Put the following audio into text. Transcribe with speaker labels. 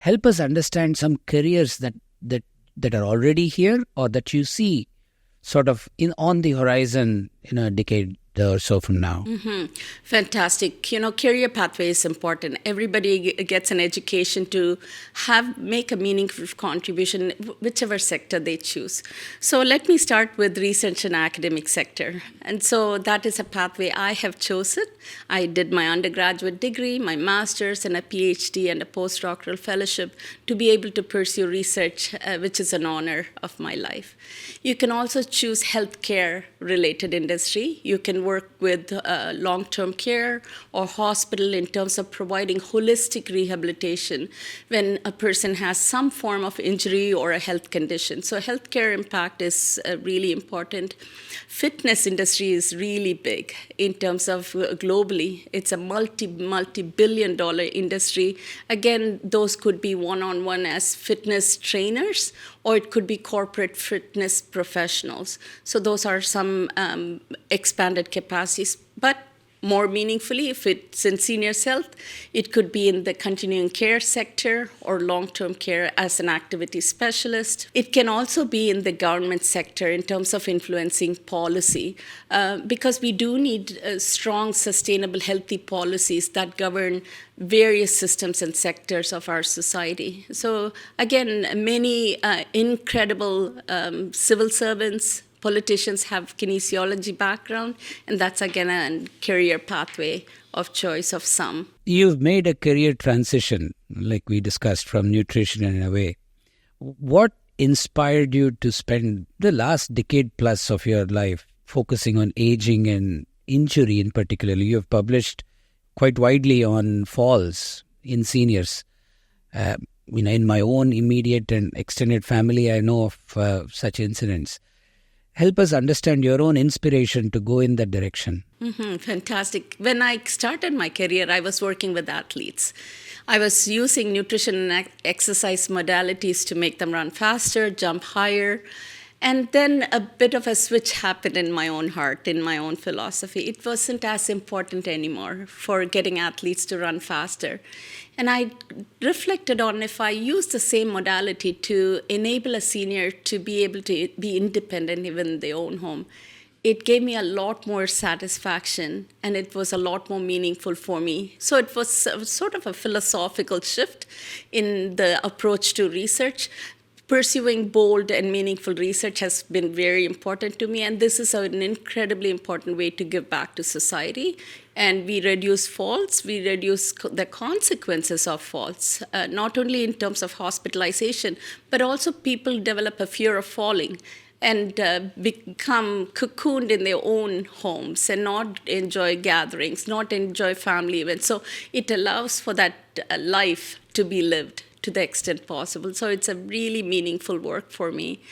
Speaker 1: Help us understand some careers that are already here or that you see sort of on the horizon in a decade or so from now.
Speaker 2: Fantastic. Career pathway is important. Everybody gets an education to make a meaningful contribution, whichever sector they choose. So let me start with research and academic sector. And so that is a pathway I have chosen. I did my undergraduate degree, my master's, and a PhD and a postdoctoral fellowship to be able to pursue research, which is an honor of my life. You can also choose healthcare related industry. You can work with long-term care or hospital in terms of providing holistic rehabilitation when a person has some form of injury or a health condition. So healthcare impact is really important. Fitness industry is really big in terms of globally. It's a multi-billion dollar industry. Again, those could be one-on-one as fitness trainers, or it could be corporate fitness professionals. So those are some expanded capacities. But more meaningfully, if it's in seniors' health, it could be in the continuing care sector or long-term care as an activity specialist. It can also be in the government sector in terms of influencing policy, because we do need strong, sustainable, healthy policies that govern various systems and sectors of our society. So again, many incredible civil servants, politicians have kinesiology background, and that's again a career pathway of choice of some.
Speaker 1: You've made a career transition, like we discussed, from nutrition in a way. What inspired you to spend the last decade plus of your life focusing on aging and injury in particular? You have published quite widely on falls in seniors. In my own immediate and extended family, I know of such incidents. Help us understand your own inspiration to go in that direction.
Speaker 2: Fantastic. When I started my career, I was working with athletes. I was using nutrition and exercise modalities to make them run faster, jump higher. And then a bit of a switch happened in my own heart, in my own philosophy. It wasn't as important anymore for getting athletes to run faster. And I reflected on if I use the same modality to enable a senior to be able to be independent even in their own home, it gave me a lot more satisfaction and it was a lot more meaningful for me. So it was sort of a philosophical shift in the approach to research. Pursuing bold and meaningful research has been very important to me, and this is an incredibly important way to give back to society. And we reduce falls, we reduce the consequences of falls, not only in terms of hospitalization, but also people develop a fear of falling and become cocooned in their own homes and not enjoy gatherings, not enjoy family events. So it allows for that life to be lived to the extent possible. So it's a really meaningful work for me.